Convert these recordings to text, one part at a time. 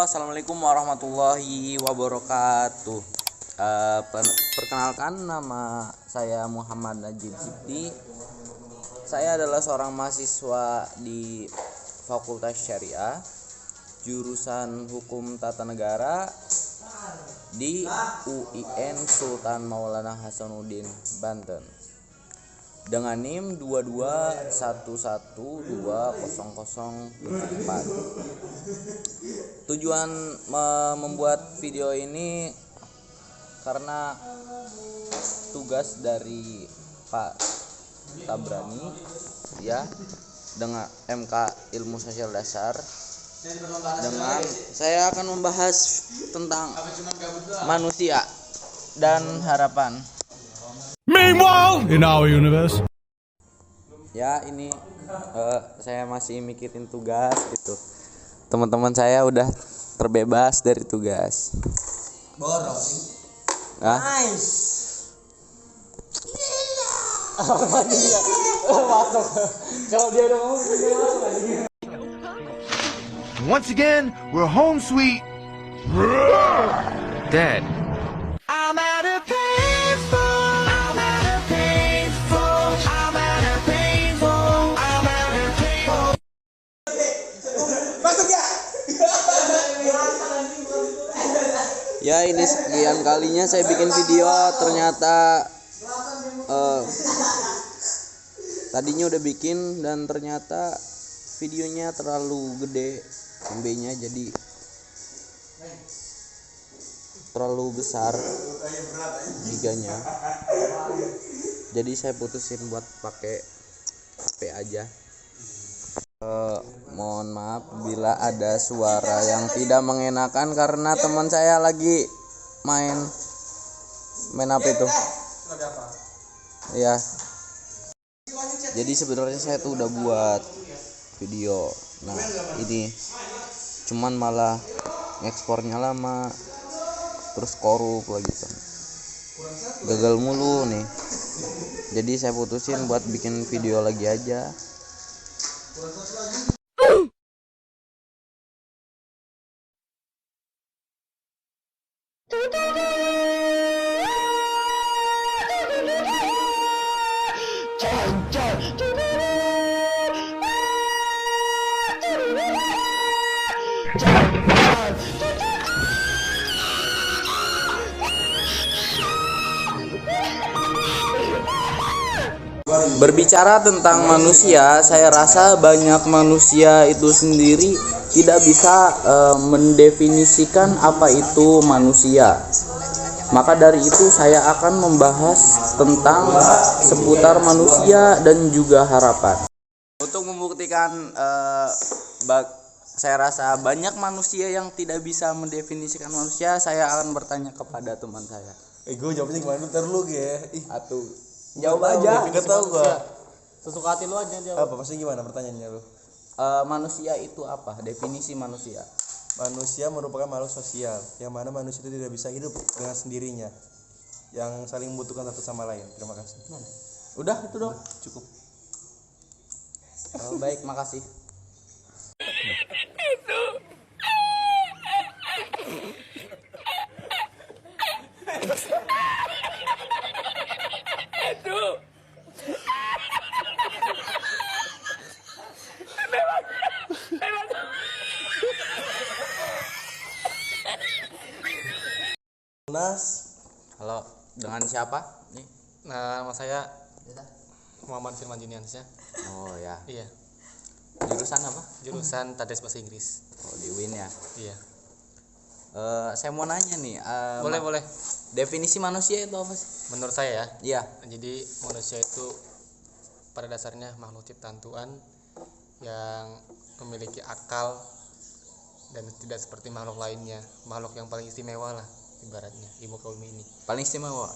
Assalamualaikum warahmatullahi wabarakatuh. Perkenalkan, nama saya Muhammad Najib Zikri. Saya adalah seorang mahasiswa di Fakultas Syariah, jurusan Hukum Tata Negara di UIN Sultan Maulana Hasanuddin, Banten, dengan NIM 2211120074. Tujuan membuat video ini karena tugas dari Pak Tabrani ya, dengan MK Ilmu Sosial Dasar. Dengan saya akan membahas tentang manusia dan harapan. Meanwhile, in our universe. Ya, ini saya masih mikirin tugas gitu. Teman-teman saya udah terbebas dari tugas. Boros. Nice. Apa dia? Masuk. Kalau dia udah ngomong dia masuk aja. Once again, we're home sweet. Dead. I'm at a painful. I'm at a painful. I'm at a painful. I'm at a painful. Masuk ya. Ya, ini sekian kalinya saya bikin video, ternyata tadinya udah bikin dan ternyata videonya terlalu gede, MB-nya jadi terlalu besar giganya. Jadi saya putusin buat pakai HP aja. Mohon maaf bila ada suara yang tidak mengenakan karena teman saya lagi main apa itu? Ya. Jadi sebenarnya saya tuh udah buat video. Nah, ini cuman malah ngekspornya lama, terus korup lagi kan. Gagal mulu nih. Jadi saya putusin buat bikin video lagi aja. Berbicara tentang manusia, saya rasa banyak manusia itu sendiri tidak bisa mendefinisikan apa itu manusia. Maka dari itu saya akan membahas tentang seputar manusia dan juga harapan. Untuk membuktikan saya rasa banyak manusia yang tidak bisa mendefinisikan manusia, saya akan bertanya kepada teman saya. Gue jawabnya gimana lu ya? Atau jawab aja. Gak tau gua. Sesuka hati lu aja jawab. Apa maksudnya gimana pertanyaannya lu? Manusia itu apa? Definisi manusia. Manusia merupakan makhluk sosial, yang mana manusia itu tidak bisa hidup dengan sendirinya, yang saling membutuhkan satu sama lain. Terima kasih. Udah itu dong. Cukup. Baik, makasih. Nas, Halo, dengan siapa? Nih. Nah, nama saya Muhammad Firman Juniansyah. Oh ya. Iya, Jurusan apa? jurusan Tades Bahasa Inggris. Oh, di UIN ya. Iya. Saya mau nanya nih. Boleh. Definisi manusia itu apa sih? Menurut saya ya. Iya. Jadi manusia itu pada dasarnya makhluk ciptaan Tuhan yang memiliki akal dan tidak seperti makhluk lainnya. Makhluk yang paling istimewa lah ibaratnya di muka bumi ini. Paling istimewa.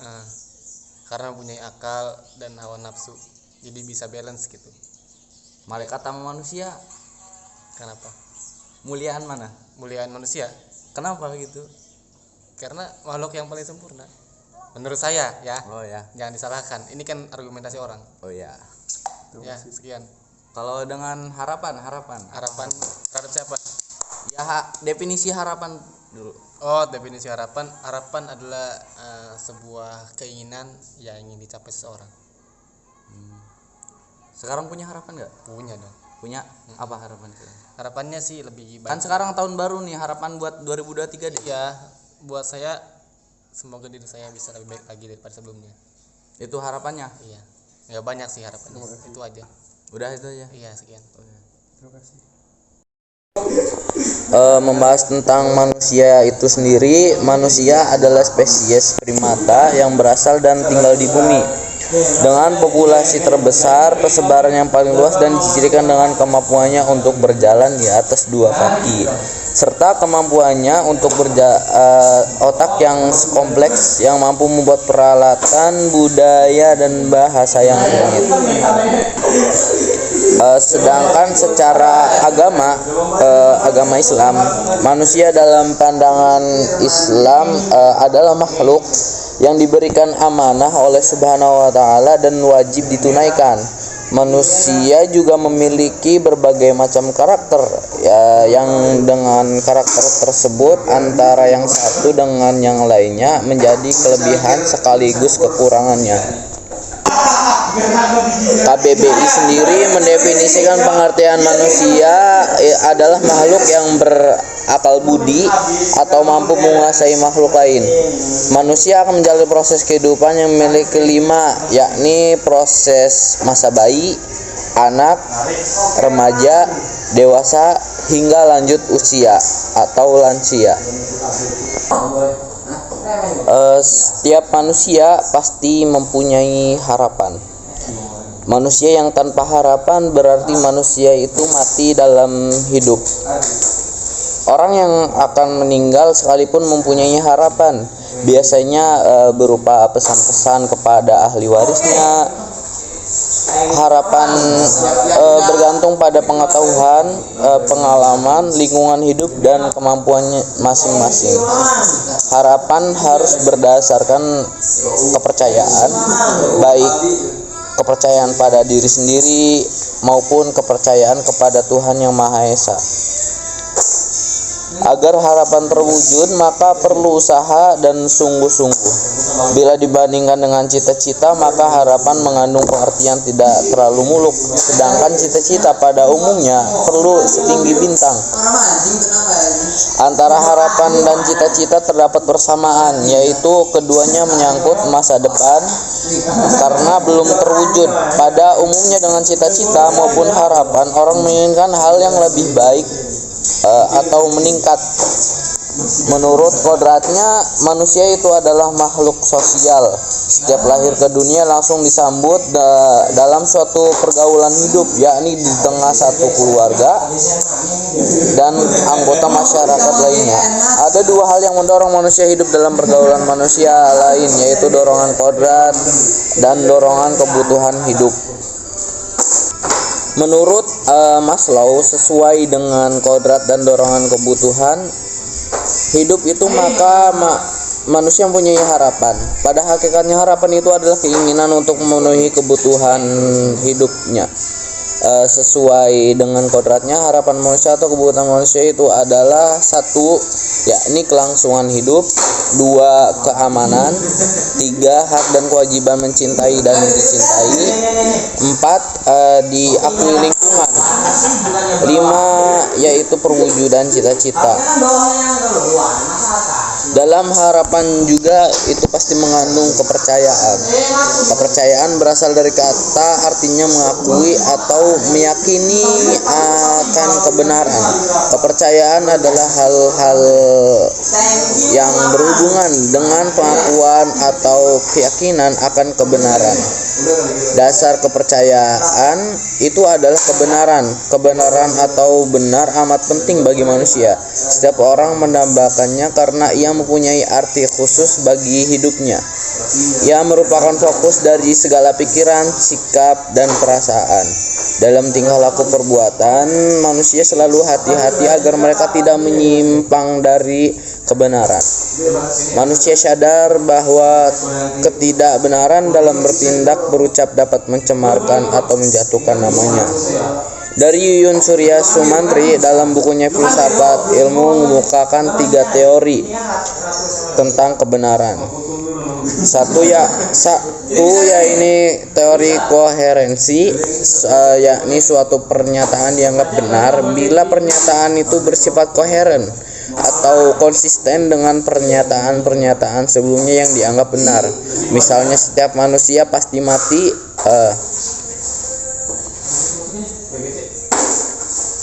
Karena mempunyai akal dan hawa nafsu. Jadi bisa balance gitu. Malaikat sama manusia. Kenapa? Muliaan mana? Muliaan manusia. Kenapa gitu? Karena makhluk yang paling sempurna. Menurut saya ya. Oh ya. Jangan disalahkan. Ini kan argumentasi orang. Oh ya. Ya, sekian. Kalau dengan harapan Harapan terhadap siapa? ya Definisi harapan dulu. Oh, definisi harapan. Harapan adalah sebuah keinginan yang ingin dicapai seseorang. Sekarang punya harapan nggak? Punya dong. Punya. Apa harapan sekarang? Harapannya sih lebih Kan baik. sekarang tahun baru nih, harapan buat 2023 deh. Ya, buat saya semoga diri saya bisa lebih baik lagi daripada sebelumnya. Itu harapannya. Iya. Ya banyak sih harapannya. Itu aja. Udah itu aja. Iya, sekian. Membahas tentang manusia itu sendiri. Manusia adalah spesies primata yang berasal dan tinggal di bumi dengan populasi terbesar, persebaran yang paling luas, dan dicirikan dengan kemampuannya untuk berjalan di atas dua kaki serta kemampuannya untuk otak yang kompleks yang mampu membuat peralatan, budaya, dan bahasa yang rumit. Sedangkan secara agama Islam, manusia dalam pandangan Islam adalah makhluk yang diberikan amanah oleh Subhanahu wa Ta'ala dan wajib ditunaikan. Manusia juga memiliki berbagai macam karakter yang dengan karakter tersebut antara yang satu dengan yang lainnya menjadi kelebihan sekaligus kekurangannya. KBBI sendiri mendefinisikan pengertian manusia adalah makhluk yang berakal budi atau mampu menguasai makhluk lain. Manusia akan menjalani proses kehidupan yang memiliki 5, yakni proses masa bayi, anak, remaja, dewasa, hingga lanjut usia atau lansia. Setiap manusia pasti mempunyai harapan. Manusia yang tanpa harapan berarti manusia itu mati dalam hidup. Orang yang akan meninggal sekalipun mempunyai harapan, biasanya berupa pesan-pesan kepada ahli warisnya. Harapan bergantung pada pengetahuan, pengalaman, lingkungan hidup, dan kemampuannya masing-masing. Harapan harus berdasarkan kepercayaan, baik kepercayaan pada diri sendiri maupun kepercayaan kepada Tuhan Yang Maha Esa. Agar harapan terwujud, maka perlu usaha dan sungguh-sungguh. Bila dibandingkan dengan cita-cita, maka harapan mengandung pengertian tidak terlalu muluk, sedangkan cita-cita pada umumnya perlu setinggi bintang. Antara harapan dan cita-cita terdapat persamaan, yaitu keduanya menyangkut masa depan karena belum terwujud. Pada umumnya dengan cita-cita maupun harapan, orang menginginkan hal yang lebih baik atau meningkat. Menurut kodratnya, manusia itu adalah makhluk sosial. Setiap lahir ke dunia langsung disambut dalam suatu pergaulan hidup, yakni di tengah satu keluarga dan anggota masyarakat lainnya. Ada 2 hal yang mendorong manusia hidup dalam pergaulan manusia lain, yaitu dorongan kodrat dan dorongan kebutuhan hidup. Menurut Maslow, sesuai dengan kodrat dan dorongan kebutuhan hidup itu, maka manusia mempunyai harapan. Pada hakikatnya harapan itu adalah keinginan untuk memenuhi kebutuhan hidupnya. Sesuai dengan kodratnya, harapan manusia atau kebutuhan manusia itu adalah 1, yakni kelangsungan hidup, 2, keamanan, 3, hak dan kewajiban mencintai dan dicintai, 4, diakui lingkungan, 5, yaitu perwujudan cita-cita. Dalam harapan juga itu pasti mengandung kepercayaan. Kepercayaan berasal dari kata artinya mengakui atau meyakini akan kebenaran. Kepercayaan adalah hal-hal yang berhubungan dengan pengakuan atau keyakinan akan kebenaran. Dasar kepercayaan itu adalah kebenaran. Kebenaran atau benar amat penting bagi manusia. Setiap orang menambahkannya karena ia mempunyai arti khusus bagi hidupnya. Ia merupakan fokus dari segala pikiran, sikap, dan perasaan. Dalam tingkah laku perbuatan, manusia selalu hati-hati agar mereka tidak menyimpang dari kebenaran. Manusia sadar bahwa ketidakbenaran dalam bertindak berucap dapat mencemarkan atau menjatuhkan namanya. Dari Yuyun Surya Sumantri dalam bukunya Filsafat Ilmu mengemukakan 3 teori tentang kebenaran. Satu ini teori koherensi, yakni suatu pernyataan dianggap benar bila pernyataan itu bersifat koheren atau konsisten dengan pernyataan-pernyataan sebelumnya yang dianggap benar. Misalnya setiap manusia pasti mati.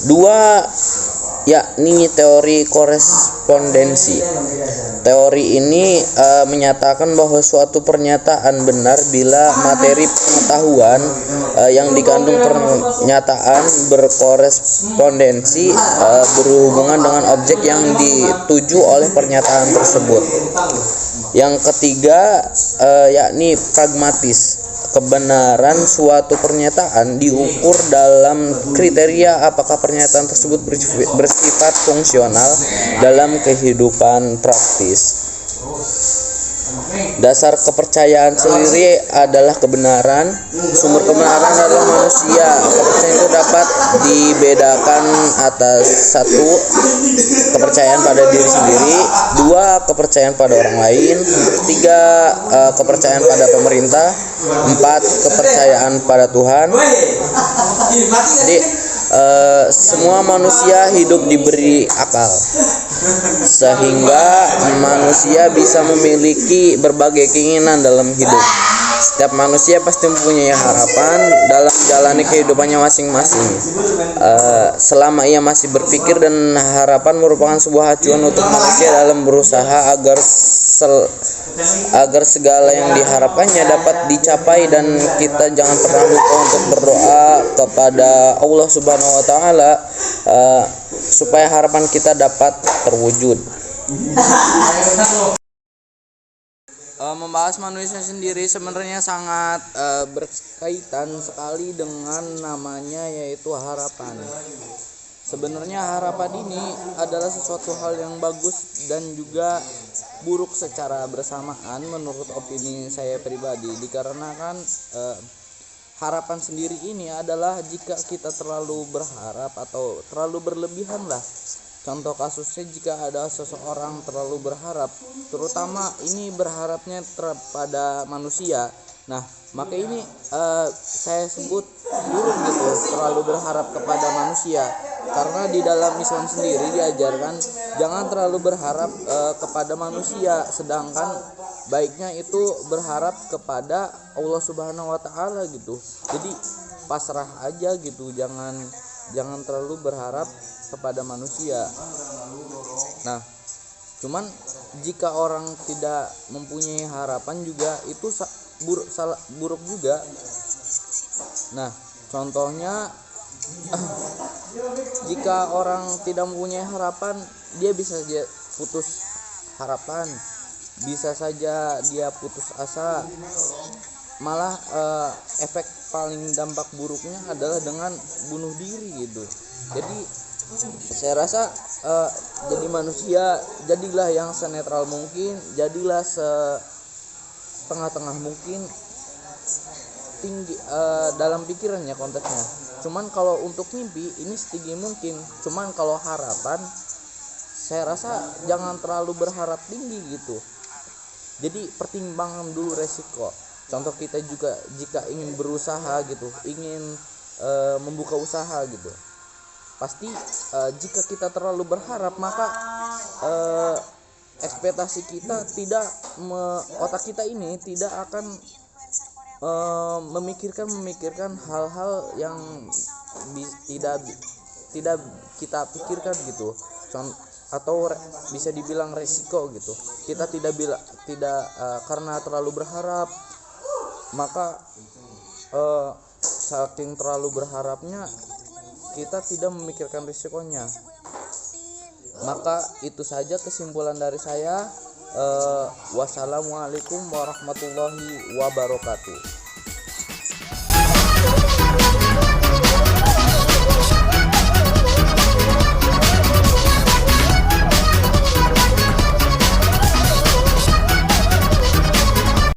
2 yakni teori korespondensi. Teori ini menyatakan bahwa suatu pernyataan benar bila materi pengetahuan yang dikandung pernyataan berkorespondensi berhubungan dengan objek yang dituju oleh pernyataan tersebut. Yang ketiga yakni pragmatis. Kebenaran suatu pernyataan diukur dalam kriteria apakah pernyataan tersebut bersifat fungsional dalam kehidupan praktis. Dasar kepercayaan sendiri adalah kebenaran. Sumber kebenaran adalah manusia. Kepercayaan itu dapat dibedakan atas 1 kepercayaan pada diri sendiri, 2 kepercayaan pada orang lain, 3 kepercayaan pada pemerintah, 4 kepercayaan pada Tuhan. Jadi semua manusia hidup diberi akal, sehingga manusia bisa memiliki berbagai keinginan dalam hidup. Setiap manusia pasti mempunyai harapan dalam menjalani kehidupannya masing-masing. Selama ia masih berpikir, dan harapan merupakan sebuah acuan untuk manusia dalam berusaha agar segala yang diharapkannya dapat dicapai, dan kita jangan pernah lupa untuk berdoa kepada Allah Subhanahu wa taala supaya harapan kita dapat terwujud. Membahas manusia sendiri sebenarnya sangat berkaitan sekali dengan namanya, yaitu harapan. Sebenarnya harapan ini adalah sesuatu hal yang bagus dan juga buruk secara bersamaan menurut opini saya pribadi, dikarenakan harapan sendiri ini adalah jika kita terlalu berharap atau terlalu berlebihan lah. Contoh kasusnya, jika ada seseorang terlalu berharap, terutama ini berharapnya pada manusia, nah maka ini saya sebut buruk gitu, terlalu berharap kepada manusia. Karena di dalam Islam sendiri diajarkan jangan terlalu berharap kepada manusia, sedangkan baiknya itu berharap kepada Allah Subhanahu wa taala gitu. Jadi pasrah aja gitu, jangan terlalu berharap kepada manusia. Nah, cuman jika orang tidak mempunyai harapan juga itu buruk juga. Nah, contohnya jika orang tidak mempunyai harapan, dia bisa saja putus harapan, bisa saja dia putus asa. Malah efek paling dampak buruknya adalah dengan bunuh diri gitu. Jadi saya rasa jadi manusia, jadilah yang senetral mungkin, jadilah setengah-tengah mungkin, tinggi dalam pikirannya konteksnya. Cuman kalau untuk mimpi ini setinggi mungkin. Cuman kalau harapan, saya rasa jangan terlalu berharap tinggi gitu. Jadi pertimbangkan dulu resiko. Contoh kita juga jika ingin berusaha gitu, ingin membuka usaha gitu, pasti jika kita terlalu berharap, maka ekspektasi kita tidak otak kita ini tidak akan memikirkan hal-hal yang tidak kita pikirkan gitu, atau bisa dibilang resiko gitu. Kita tidak karena terlalu berharap, maka saking terlalu berharapnya kita tidak memikirkan risikonya. Maka itu saja kesimpulan dari saya. Wassalamualaikum warahmatullahi wabarakatuh.